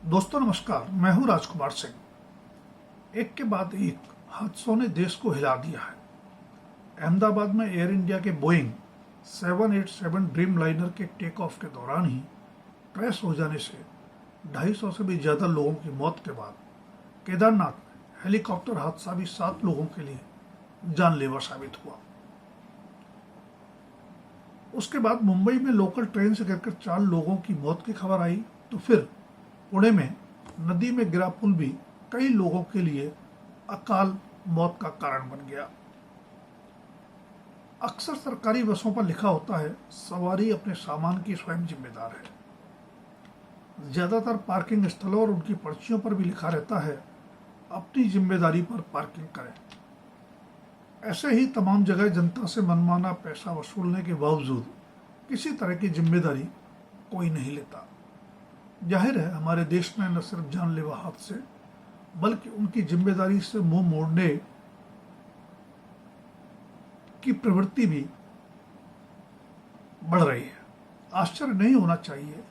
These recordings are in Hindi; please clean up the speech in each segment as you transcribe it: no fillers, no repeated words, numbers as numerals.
दोस्तों नमस्कार, मैं हूं राजकुमार सिंह। एक के बाद एक हादसों ने देश को हिला दिया है। अहमदाबाद में एयर इंडिया के बोइंग 787 ड्रीम लाइनर के टेक ऑफ के दौरान ही क्रैश हो जाने से 250 से भी ज्यादा लोगों की मौत के बाद केदारनाथ में हेलीकॉप्टर हादसा भी 7 लोगों के लिए जानलेवा साबित हुआ। उसके बाद मुंबई में लोकल ट्रेन से गिरकर 4 लोगों की मौत की खबर आई, तो फिर पुणे में नदी में गिरा पुल भी कई लोगों के लिए अकाल मौत का कारण बन गया। अक्सर सरकारी बसों पर लिखा होता है, सवारी अपने सामान की स्वयं जिम्मेदार है। ज्यादातर पार्किंग स्थलों और उनकी पर्चियों पर भी लिखा रहता है, अपनी जिम्मेदारी पर पार्किंग करें। ऐसे ही तमाम जगह जनता से मनमाना पैसा वसूलने के बावजूद किसी तरह की जिम्मेदारी कोई नहीं लेता। जाहिर है, हमारे देश में न सिर्फ जानलेवा हादसे बल्कि उनकी जिम्मेदारी से मुंह मोड़ने की प्रवृत्ति भी बढ़ रही है। आश्चर्य नहीं होना चाहिए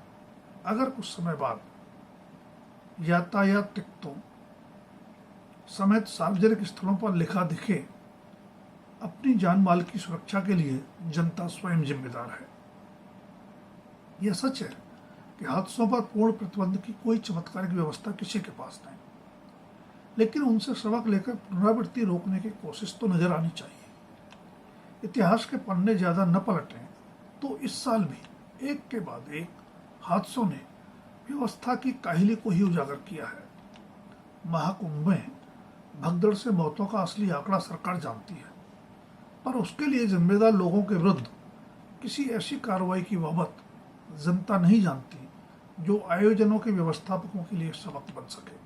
अगर कुछ समय बाद यातायात टिकटों समेत सार्वजनिक स्थलों पर लिखा दिखे, अपनी जान माल की सुरक्षा के लिए जनता स्वयं जिम्मेदार है। यह सच है कि हादसों पर पूर्ण प्रतिबंध की कोई चमत्कारिक व्यवस्था किसी के पास नहीं, लेकिन उनसे सबक लेकर पुनरावृत्ति रोकने की कोशिश तो नजर आनी चाहिए। इतिहास के पन्ने ज्यादा न पलटें तो इस साल भी एक के बाद एक हादसों ने व्यवस्था की काहिली को ही उजागर किया है। महाकुंभ में भगदड़ से मौतों का असली आंकड़ा सरकार जानती है, पर उसके लिए जिम्मेदार लोगों के विरुद्ध किसी ऐसी कार्रवाई की बाबत जनता नहीं जानती जो आयोजनों के व्यवस्थापकों के लिए सबक बन सके।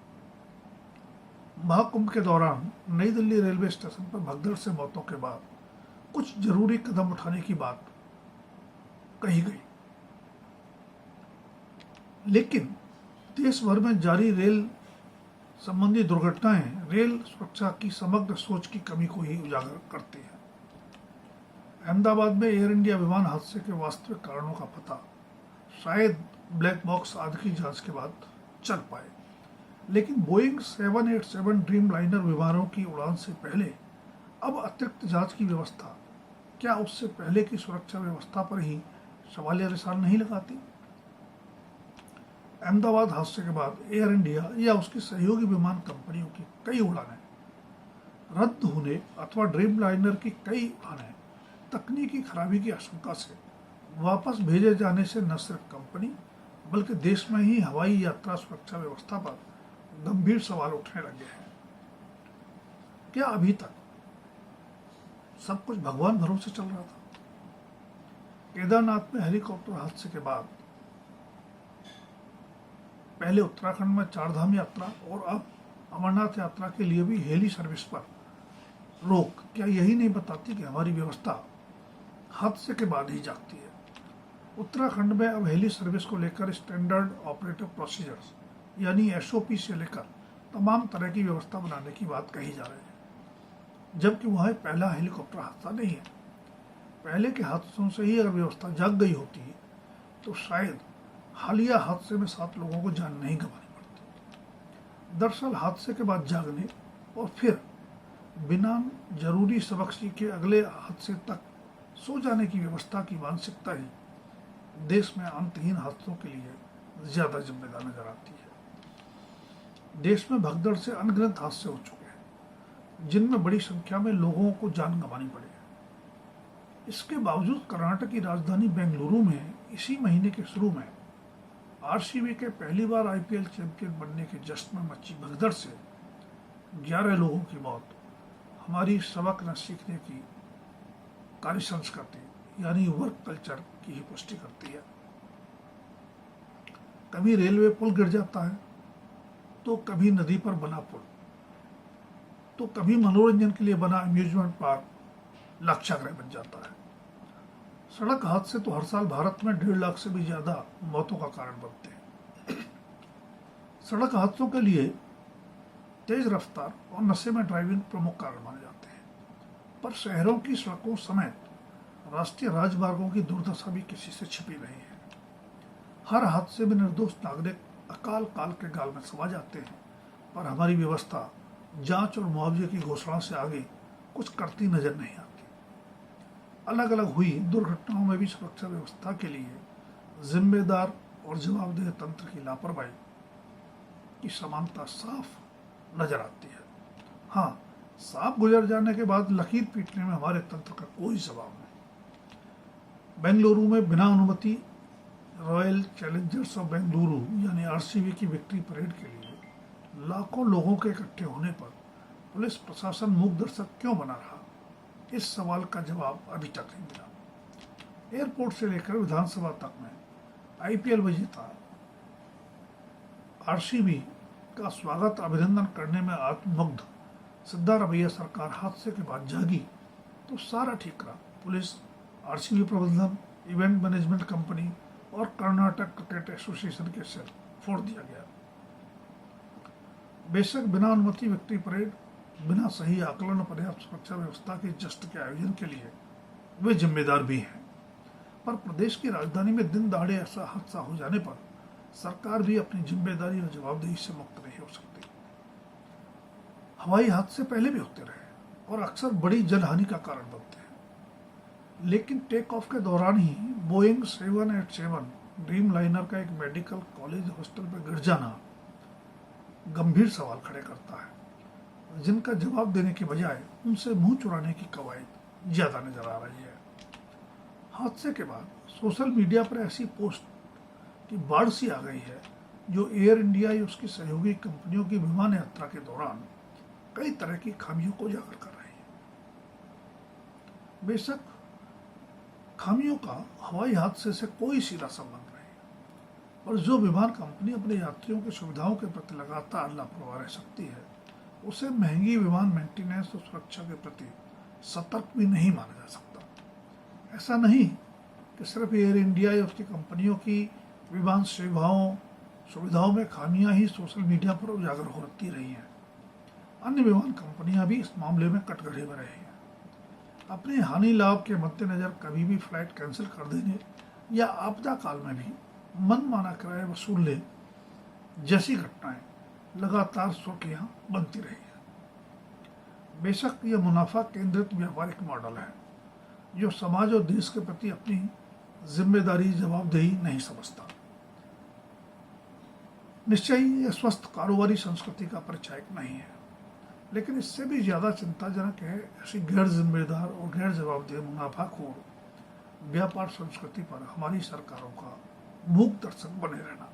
महाकुंभ के दौरान नई दिल्ली रेलवे स्टेशन पर भगदड़ से मौतों के बाद कुछ जरूरी कदम उठाने की बात कही गई, लेकिन देश भर में जारी रेल संबंधी दुर्घटनाएं रेल सुरक्षा की समग्र सोच की कमी को ही उजागर करती हैं। अहमदाबाद में एयर इंडिया विमान हादसे के वास्तविक कारणों का पता शायद ब्लैक बॉक्स आदि की जांच के बाद चल पाए, लेकिन बोइंग 787 ड्रीम लाइनर विमानों की उड़ान से पहले अब अतिरिक्त जांच की व्यवस्था क्या उससे पहले की सुरक्षा व्यवस्था पर ही सवालिया निशान नहीं लगाती? अहमदाबाद हादसे के बाद एयर इंडिया या उसकी सहयोगी विमान कंपनियों की कई उड़ानें रद्द होने अथवा ड्रीम लाइनर की कई उड़ानें तकनीकी खराबी की आशंका से वापस भेजे जाने से न सिर्फ कंपनी बल्कि देश में ही हवाई यात्रा सुरक्षा व्यवस्था पर गंभीर सवाल उठने लगे हैं। क्या अभी तक सब कुछ भगवान भरोसे चल रहा था? केदारनाथ में हेलीकॉप्टर हादसे के बाद पहले उत्तराखंड में 4 धाम यात्रा और अब अमरनाथ यात्रा के लिए भी हेली सर्विस पर रोक क्या यही नहीं बताती कि हमारी व्यवस्था हादसे के बाद ही जागती है? उत्तराखंड में अब हेली सर्विस को लेकर स्टैंडर्ड ऑपरेटिव प्रोसीजर्स यानी एसओपी से लेकर तमाम तरह की व्यवस्था बनाने की बात कही जा रही है, जबकि वह पहला हेलीकॉप्टर हादसा नहीं है। पहले के हादसों से ही अगर व्यवस्था जाग गई होती तो शायद हालिया हादसे में 7 लोगों को जान नहीं गंवानी पड़ती। दरअसल हादसे के बाद जागने और फिर बिना जरूरी सबक सीखे अगले हादसे तक सो जाने की व्यवस्था की मानसिकता ही देश में अंतहीन हादसों के लिए ज्यादा जिम्मेदार नजर आती है। देश में भगदड़ से अनगिनत हादसे हो चुके हैं, जिनमें बड़ी संख्या में लोगों को जान गंवानी पड़ी है। इसके बावजूद कर्नाटक की राजधानी बेंगलुरु में इसी महीने के शुरू में आरसीबी के पहली बार आईपीएल चैंपियन बनने के जश्न में मची भगदड़ से 11 लोगों की मौत हमारी सबक न सीखने की कार्य संस्कृति यानी वर्क कल्चर की ही पुष्टि करती है। कभी रेलवे पुल गिर जाता है, तो कभी नदी पर बना पुल, तो कभी मनोरंजन के लिए बना अम्यूजमेंट पार्क लक्ष्याग्रह बन जाता है। सड़क हादसे तो हर साल भारत में 1.5 लाख से भी ज्यादा मौतों का कारण बनते हैं। सड़क हादसों के लिए तेज रफ्तार और नशे में ड्राइविंग प्रमुख कारण माने जाते हैं, पर शहरों की सड़कों समेत राष्ट्रीय राजमार्गों की दुर्दशा भी किसी से छिपी नहीं है। हर हादसे में निर्दोष नागरिक अकाल काल के गाल में समा जाते हैं, पर हमारी व्यवस्था जांच और मुआवजे की घोषणा से आगे कुछ करती नजर नहीं आती। अलग अलग हुई दुर्घटनाओं में भी सुरक्षा व्यवस्था के लिए जिम्मेदार और जवाबदेह तंत्र की लापरवाही की समानता साफ नजर आती है। हाँ, सांप गुजर जाने के बाद लकीर पीटने में हमारे तंत्र का कोई जवाब नहीं। बेंगलुरु में बिना अनुमति रॉयल चैलेंजर्स ऑफ बेंगलुरु यानी आरसीबी की विक्ट्री परेड के लिए लाखों लोगों के इकट्ठे होने पर पुलिस प्रशासन मूक दर्शक क्यों बना रहा, इस सवाल का जवाब अभी तक नहीं मिला। एयरपोर्ट से लेकर विधानसभा तक में आईपीएल विजेता आरसीबी का स्वागत अभिनंदन करने में आत्ममुग्ध सिद्धारमैया सरकार हादसे के बाद जागी तो सारा ठीक रहा। पुलिस, आरसीबी प्रबंधन, इवेंट मैनेजमेंट कंपनी और कर्नाटक क्रिकेट एसोसिएशन के सिर फोड़ दिया गया। बेशक बिना अनुमति विक्ट्री परेड, बिना सही आकलन और पर्याप्त सुरक्षा व्यवस्था के जश्न के आयोजन के लिए वे जिम्मेदार भी हैं, पर प्रदेश की राजधानी में दिन दहाड़े ऐसा हादसा हो जाने पर सरकार भी अपनी जिम्मेदारी और जवाबदेही से मुक्त नहीं हो सकती। हवाई हादसे पहले भी होते रहे और अक्सर बड़ी जनहानि का कारण बनते हैं, लेकिन टेक ऑफ के दौरान ही बोइंग 787 ड्रीम लाइनर का एक मेडिकल कॉलेज हॉस्टल पर गिर जाना गंभीर सवाल खड़े करता है, जिनका जवाब देने के बजाय उनसे मुंह चुराने की कवायद ज्यादा नजर आ रही है। हादसे के बाद सोशल मीडिया पर ऐसी पोस्ट की बाढ़ सी आ गई है जो एयर इंडिया या उसकी सहयोगी कंपनियों की विमान यात्रा के दौरान कई तरह की खामियों को उजागर कर रही है। बेशक खामियों का हवाई हादसे से कोई सीधा संबंध नहीं, और जो विमान कंपनी अपने यात्रियों की सुविधाओं के प्रति लगातार लापरवाह रह सकती है, उसे महंगी विमान मेंटेनेंस और सुरक्षा के प्रति सतर्क भी नहीं माना जा सकता। ऐसा नहीं कि सिर्फ एयर इंडिया या उसकी कंपनियों की विमान सुविधाओं में खामियां ही सोशल मीडिया पर उजागर होती रही हैं। अन्य विमान कंपनियां भी इस मामले में कटघरे में रही हैं। अपने हानि लाभ के मद्देनजर कभी भी फ्लाइट कैंसिल कर देने या आपदा काल में भी मनमाना किराया वसूलने जैसी घटनाएं लगातार सुर्खियां बनती रही है। बेशक यह मुनाफा केंद्रित व्यापारिक मॉडल है जो समाज और देश के प्रति अपनी जिम्मेदारी जवाबदेही नहीं समझता। निश्चय ही यह स्वस्थ कारोबारी संस्कृति का परिचायक नहीं है, लेकिन इससे भी ज्यादा चिंताजनक है ऐसी गैर जिम्मेदार और गैर जवाबदेह मुनाफाखोर व्यापार संस्कृति पर हमारी सरकारों का मूक दर्शक बने रहना।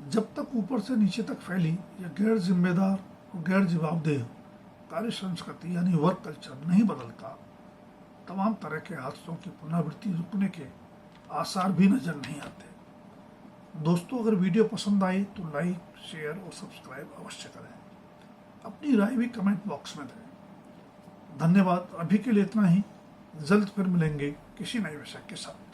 जब तक ऊपर से नीचे तक फैली यह गैर जिम्मेदार और गैर जवाबदेह कार्य संस्कृति यानी वर्क कल्चर नहीं बदलता, तमाम तरह के हादसों की पुनरावृत्ति रुकने के आसार भी नजर नहीं आते। दोस्तों, अगर वीडियो पसंद आई तो लाइक, शेयर और सब्सक्राइब अवश्य करें। अपनी राय भी कमेंट बॉक्स में दें। धन्यवाद। अभी के लिए इतना ही। जल्द फिर मिलेंगे किसी नए विषय के साथ।